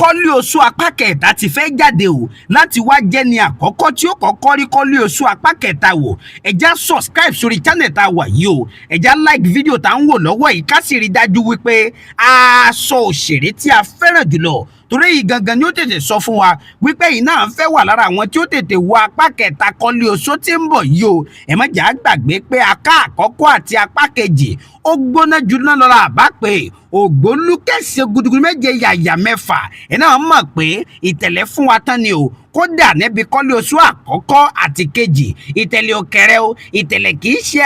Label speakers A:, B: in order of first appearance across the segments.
A: Kọ́lé Oṣó apá kẹta ti fẹ́ jáde o láti wá jẹ́ ní àkọ́kọ́ tí ó kọ́kọ́ rí Kọ́lé Oṣó apá kẹta wò. Ẹ já subscribe sórí channel tá a wà yìí o. Ẹ já like fídíò tá ń wò lọ́wọ́ yìí ká sì rí dájú wípé aṣọ òṣèré tí a fẹ́ràn jùlọ torí yìí gangan ni ó tètè sọ fún wa wípé yìí náà fẹ́ wà lára àwọn tí ó tètè wo apá kẹta Kọ́lé Oṣó tí ń bọ̀ yìí o. Ẹ má jà gbàgbé pé apá àkọ́kọ́ àti apá kejì ó gbóná jù náà lọ́la àbá pé ògbólúkẹ́sẹ̀ gudugudu méje yàyà mẹ́fà ẹ̀ náà mọ̀ pé ìtẹ̀lẹ̀ fún wa tán ni o. Kódà níbi Kọ́lé Oṣó àkọ́kọ́ àti kejì ìtẹ̀lẹ̀ òkèrè o. Ìtẹ̀lẹ̀ kì í ṣe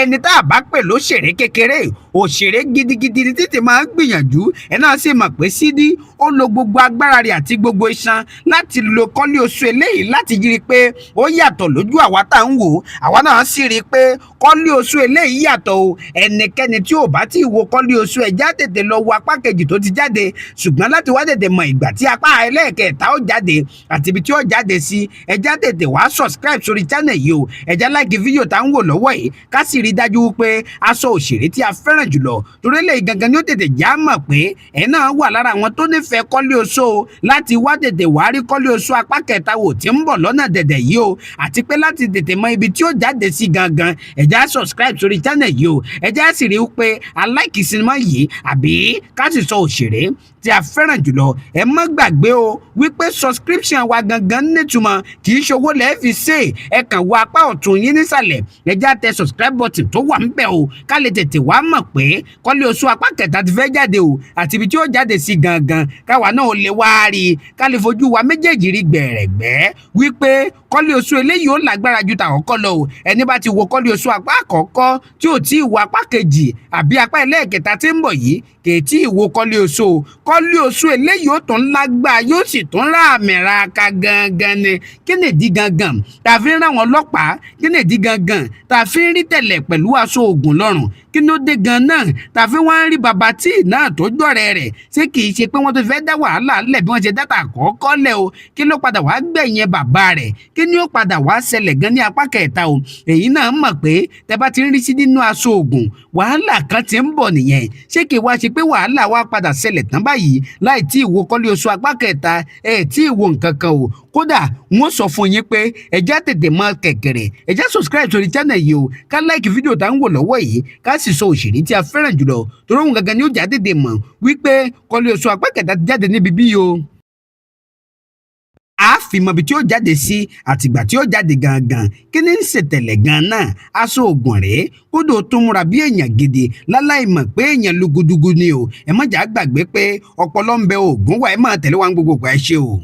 A: ẹni tá a bá pè lóṣèré kékeré, òṣèré gidigidi ni títí máa ń gbìyànjú. Ẹ náà sì mọ̀ pé Sídí ó lo gbogbo agbára rẹ̀ àti gbogbo iṣan láti lo Kọ́lé Oṣó eléyìí láti rí i pé ó yàtọ̀ lójú àwa tá ń wò. Àwa náà sì rí i pé Kọ́lé Oṣó eléyìí yàtọ̀ o. Ẹnikẹ́ni tí ò bá tí ì wo Kọ́lé Oṣó ẹ já tètè lọ wo apá kejì tó ti jáde, ṣùgbọ́n láti wá tètè mọ ìgbà tí apá ẹlẹ́ẹ̀kẹta ó jáde àti ibi tí ó jáde sí, ẹ já tètè wá subscribe sórí channel yìí o. Ẹ já like fídíò tá ń wò lọ́wọ́ yìí ká sì rí dájú pé aṣọ òṣèré tí a fẹ́ràn jùlọ torí lè gangan ni ó tètè já mọ̀ pé ẹ náà wà lára àwọn tó nífẹ̀ẹ́ Kọ́lé Oṣó láti wá tètè wá rí Kọ́lé Oṣó apá kẹta wò tí ń bọ̀ lọ́nà dẹ̀dẹ̀ yìí o, àti pé láti tètè mọ ibi tí ó jáde sí gangan ẹ já subscribe sórí channel yìí o. Ẹ já sì rí i pé a like sinimá yìí àbí ká sì sọ òṣèré tí a fẹ́ràn jùlọ. Ẹ má gbàgbé o wípé subscription wa gangan nítumọ̀ kì í ṣowó lẹ́ẹ̀ fi ṣe. Ẹ kàn wo apá ọ̀tún yín nísàlẹ̀ ẹ já tẹ subscribe button tó wà ńbẹ̀ o ká lè tètè wá mọ̀ pé Kọ́lé Oṣó apá kẹta ti fẹ́ jáde o àti ibi tí ó jáde sí gangan káwa náà lè wá rí i ká lè fojú wa méjèèjì rí gbẹ̀rẹ̀gbẹ́ wípé Kọ́lé Oṣó eléyìí ó lágbára ju tàkọ́kọ́ lọ o. Ẹni bá ti wo Kọ́lé Oṣó apá àkọ́kọ́ tí ò tí ì wo apá kejì àbí apá ẹlẹ́ẹ̀kẹta tí ń bọ̀ yìí kì í tí ì wo Kọ́lé Oṣó. Kọ́lé Oṣó eléyìí ó tún lágbára yóò sì tún rà mẹ́ra ka gangan ni. Kí ni ìdí gangan tá a fi ń rán àwọn ọlọ́pàá? Kí ni ìdí gangan tá a fi ń rí tẹ̀lẹ̀ pẹ̀lú aṣọ ògùn lọ́rùn? Kí ló dé gan náà tá a fi wá ń rí bàbá tí náà tó jọ̀rẹ́ rẹ̀? Ṣé kì í ṣe pé wọ́n tó fẹ́ dá wàhálà lẹ̀ bí wọ́n ṣe dáta àkọ́kọ́ lẹ̀ o? Kí ló padà wá gbẹ̀yìn bàbá rẹ̀? Kí ni ó padà wá ṣẹlẹ̀ gan ní apá kẹta o? Èyí náà mọ̀ pé tẹ bá ti ń rí sí nínú aṣọ ògùn wàhálà kan ti ń bọ̀ nìyẹn. Ṣé kì í wá ṣe pé wàhálà wá padà ṣẹlẹ̀ tán báyìí láì tí ì wo Kọ́lé Oṣó apá kẹta tí ì wo nǹkan kan o? Kódà wọ́n sọ fún yín pé ẹ já tètè mọ kẹ̀kẹ̀rẹ̀ ẹ já subscribe sórí channel yìí o ká like fídíò tá ń wò lọ́wọ́ yìí ká sì sọ òṣèré tí a fẹ́ràn jùlọ torí òun gangan ni ó já tètè mọ̀ wípé Kọ́lé Oṣó apá kẹta ti jáde níbi bí o. A fi mọ ibi tí ó jáde sí àtìgbà tí ó jáde gangan. Kí ni ń ṣètẹ̀lẹ̀ gan náà? Aṣọ ògùn rèé kódò tó múra bí èèyàn gidi láláì mọ̀ pé èèyàn lúgúdúgú ni o. Ẹ má jà gbàgbé pé ọpọlọ ń bẹ ògùn wa ẹ máa tẹ̀lé wa gbogbo ẹ ṣe o.